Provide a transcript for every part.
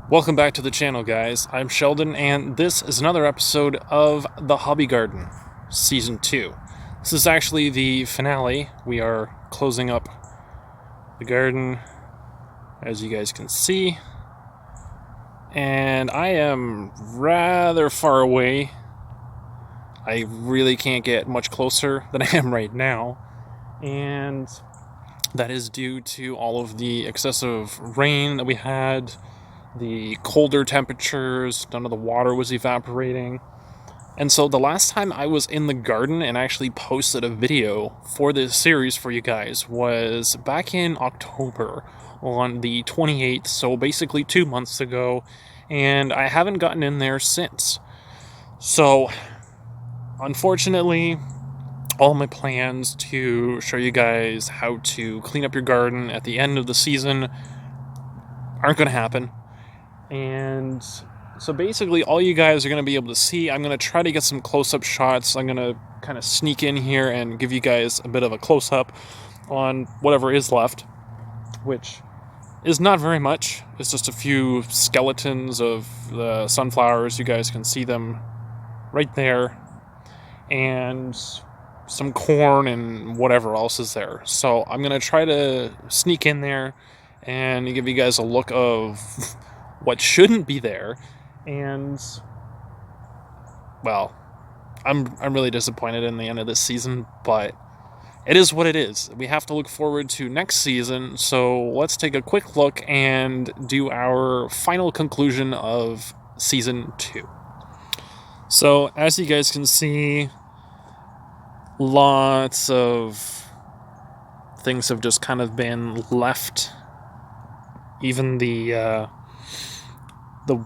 Welcome back to the channel, guys. I'm Sheldon, and this is another episode of The Hobby Garden, Season 2. This is actually the finale. We are closing up the garden, as you guys can see. And I am rather far away. I really can't get much closer than I am right now. And that is due to all of the excessive rain that we had, the colder temperatures, none of the water was evaporating. And so the last time I was in the garden and actually posted a video for this series for you guys was back in October on the 28th, so basically 2 months ago, and I haven't gotten in there since. So, unfortunately, all my plans to show you guys how to clean up your garden at the end of the season aren't going to happen. And so basically all you guys are going to be able to see, I'm going to try to get some close-up shots. I'm going to kind of sneak in here and give you guys a bit of a close-up on whatever is left, which is not very much. It's just a few skeletons of the sunflowers. You guys can see them right there. And some corn and whatever else is there. So I'm going to try to sneak in there and give you guys a look of what shouldn't be there. And, well, I'm really disappointed in the end of this season, but it is what it is. We have to look forward to next season, so let's take a quick look and do our final conclusion of Season 2. So, as you guys can see, lots of things have just kind of been left. Even the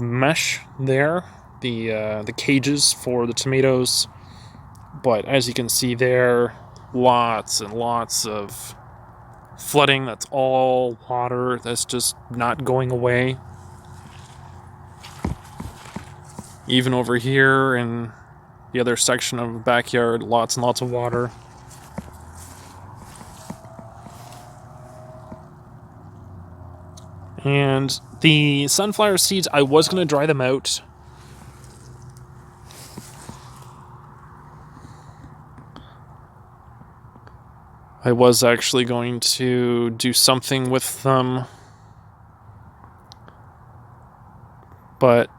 mesh there, the cages for the tomatoes. But as you can see there, lots and lots of flooding. That's all water that's just not going away. Even over here in the other section of the backyard, lots and lots of water. And the sunflower seeds, I was going to dry them out. I was actually going to do something with them. But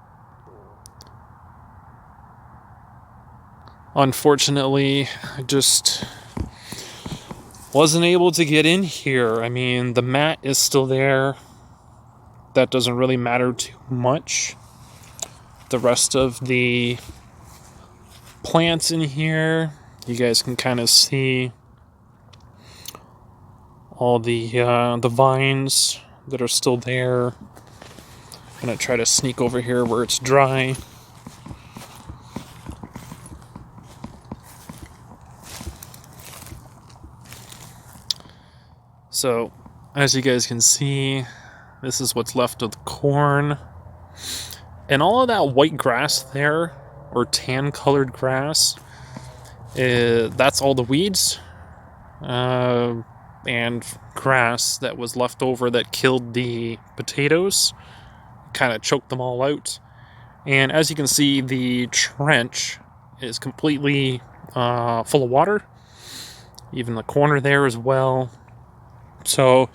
unfortunately, I just wasn't able to get in here. I mean, the mat is still there. That doesn't really matter too much. The rest of the plants in here, you guys can kind of see all the vines that are still there. I'm gonna try to sneak over here where it's dry. So, as you guys can see, this is what's left of the corn. And all of that white grass there, or tan-colored grass, that's all the weeds and grass that was left over that killed the potatoes. Kind of choked them all out. And as you can see, the trench is completely full of water. Even the corner there as well. So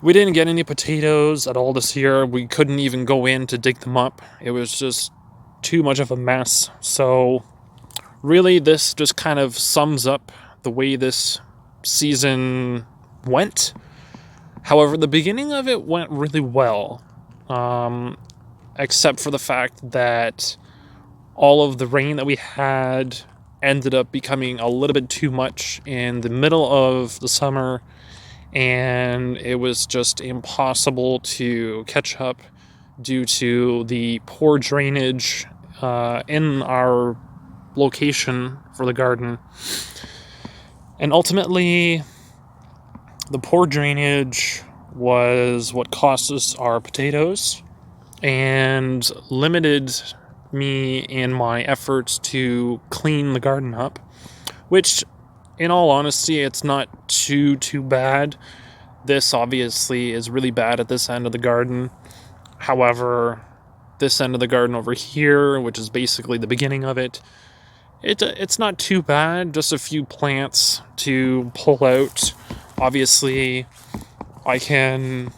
we didn't get any potatoes at all this year. We couldn't even go in to dig them up. It was just too much of a mess. So really, this just kind of sums up the way this season went. However, the beginning of it went really well. Except for the fact that all of the rain that we had ended up becoming a little bit too much in the middle of the summer. And it was just impossible to catch up due to the poor drainage in our location for the garden. And ultimately, the poor drainage was what cost us our potatoes and limited me in my efforts to clean the garden up, which, in all honesty, it's not too bad. This obviously is really bad at this end of the garden. However, this end of the garden over here, which is basically the beginning of it. It's not too bad, just a few plants to pull out. Obviously, I can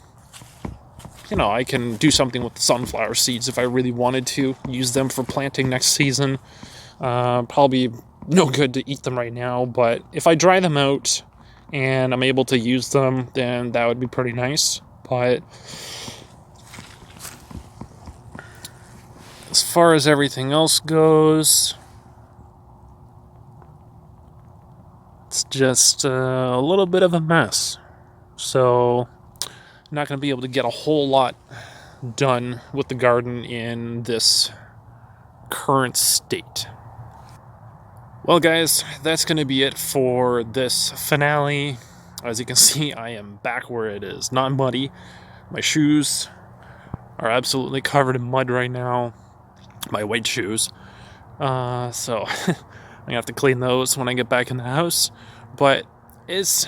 do something with the sunflower seeds if I really wanted to, use them for planting next season. Probably no good to eat them right now, but if I dry them out and I'm able to use them, then that would be pretty nice. But as far as everything else goes, it's just a little bit of a mess. So I'm not going to be able to get a whole lot done with the garden in this current state. Well, guys, that's going to be it for this finale. As you can see, I am back where it is, not muddy. My shoes are absolutely covered in mud right now. My white shoes. So I'm gonna have to clean those when I get back in the house. But it's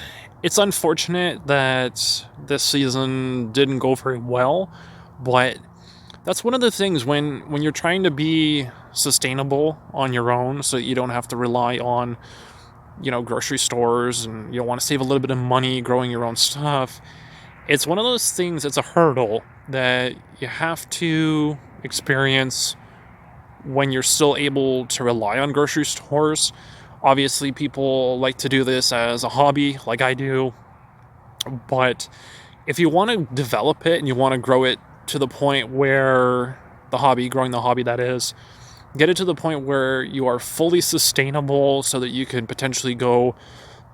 unfortunate that this season didn't go very well. But that's one of the things when you're trying to be sustainable on your own, so you don't have to rely on, grocery stores, and you want to save a little bit of money growing your own stuff. It's one of those things, it's a hurdle that you have to experience when you're still able to rely on grocery stores. Obviously, people like to do this as a hobby, like I do. But if you want to develop it and you want to grow it to the point where growing the hobby that is, get it to the point where you are fully sustainable so that you can potentially go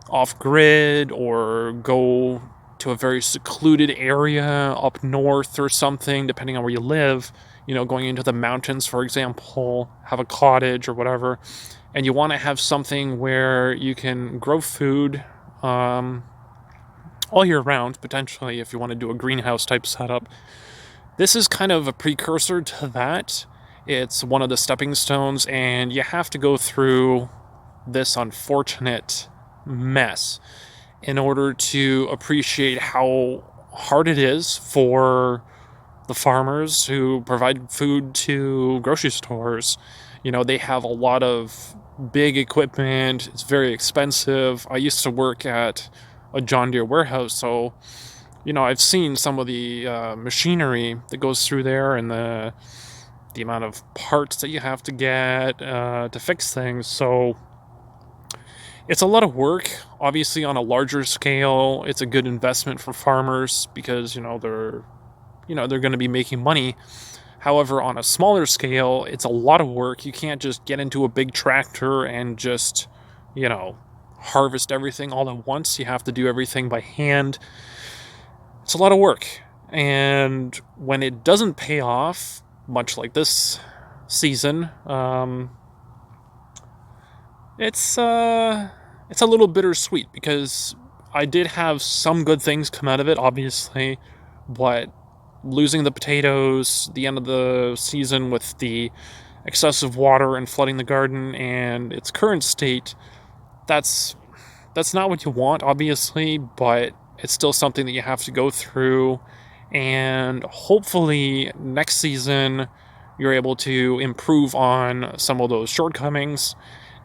off grid or go to a very secluded area up north or something, depending on where you live, going into the mountains, for example, have a cottage or whatever, and you want to have something where you can grow food all year round, potentially, if you want to do a greenhouse type setup. This is kind of a precursor to that. It's one of the stepping stones, and you have to go through this unfortunate mess in order to appreciate how hard it is for the farmers who provide food to grocery stores. They have a lot of big equipment. It's very expensive. I used to work at a John Deere warehouse, so I've seen some of the machinery that goes through there, and the amount of parts that you have to get to fix things. So it's a lot of work. Obviously, on a larger scale, it's a good investment for farmers because they're going to be making money. However, on a smaller scale, it's a lot of work. You can't just get into a big tractor and just harvest everything all at once. You have to do everything by hand. It's a lot of work, and when it doesn't pay off, much like this season, it's a little bittersweet because I did have some good things come out of it, obviously, but losing the potatoes, the end of the season with the excessive water and flooding the garden and its current state, that's not what you want, obviously, but it's still something that you have to go through. And hopefully next season you're able to improve on some of those shortcomings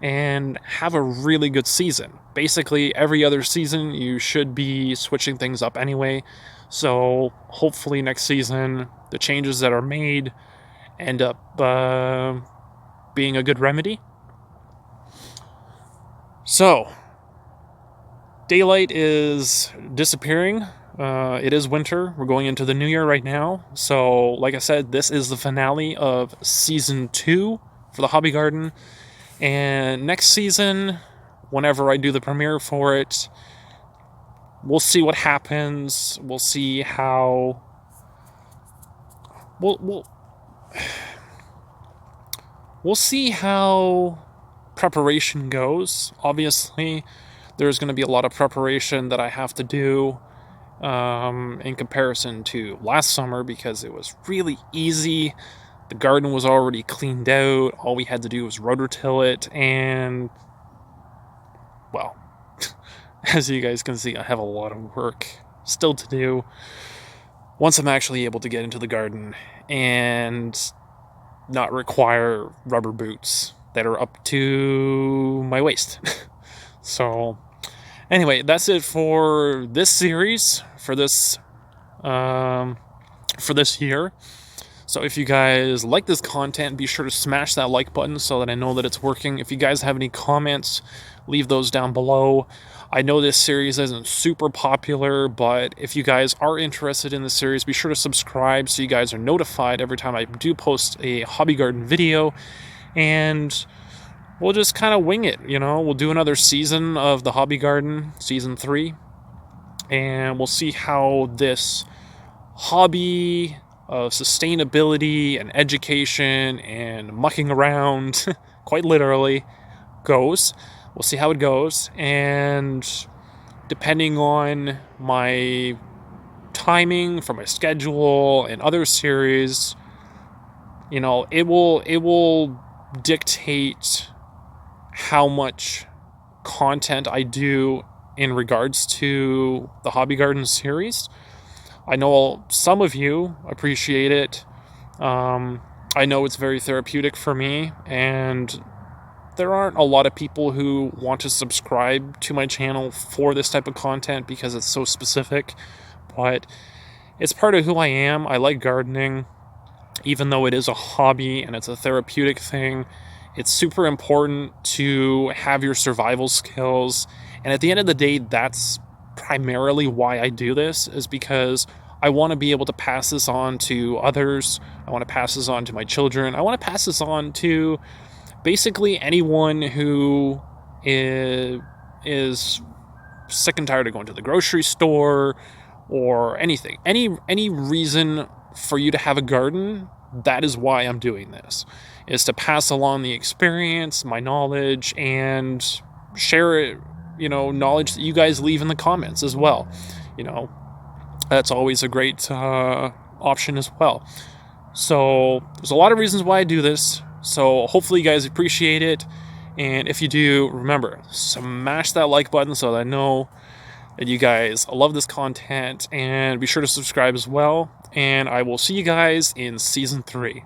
and have a really good season. Basically, every other season you should be switching things up anyway. So hopefully next season the changes that are made end up being a good remedy. So daylight is disappearing. It is winter. We're going into the new year right now. So, like I said, this is the finale of season 2 for the Hobby Garden. And next season, whenever I do the premiere for it, we'll see what happens. We'll see how... We'll see how preparation goes. Obviously, there's going to be a lot of preparation that I have to do in comparison to last summer because it was really easy. The garden was already cleaned out. All we had to do was rototill it, and well, as you guys can see, I have a lot of work still to do once I'm actually able to get into the garden. And not require rubber boots that are up to my waist. So anyway, that's it for this series, for this year. So if you guys like this content, be sure to smash that like button so that I know that it's working. If you guys have any comments, leave those down below. I know this series isn't super popular, but if you guys are interested in the series, be sure to subscribe so you guys are notified every time I do post a hobby garden video. And we'll just kind of wing it, you know. We'll do another season of the hobby garden, season 3, and we'll see how this hobby of sustainability and education and mucking around, quite literally, goes. We'll see how it goes, and depending on my timing for my schedule and other series, you know, it will dictate how much content I do in regards to the Hobby Garden series. I know some of you appreciate it. I know it's very therapeutic for me, and there aren't a lot of people who want to subscribe to my channel for this type of content because it's so specific, but it's part of who I am. I like gardening, even though it is a hobby and it's a therapeutic thing. It's super important to have your survival skills, and at the end of the day, that's primarily why I do this, is because I want to be able to pass this on to others. I want to pass this on to my children. I want to pass this on to basically anyone who is sick and tired of going to the grocery store or anything. Any reason for you to have a garden, that is why I'm doing this, is to pass along the experience, my knowledge, and share it, you know, knowledge that you guys leave in the comments as well. You know, that's always a great option as well. So there's a lot of reasons why I do this. So hopefully you guys appreciate it. And if you do, remember, smash that like button so that I know that you guys love this content. And be sure to subscribe as well. And I will see you guys in season 3.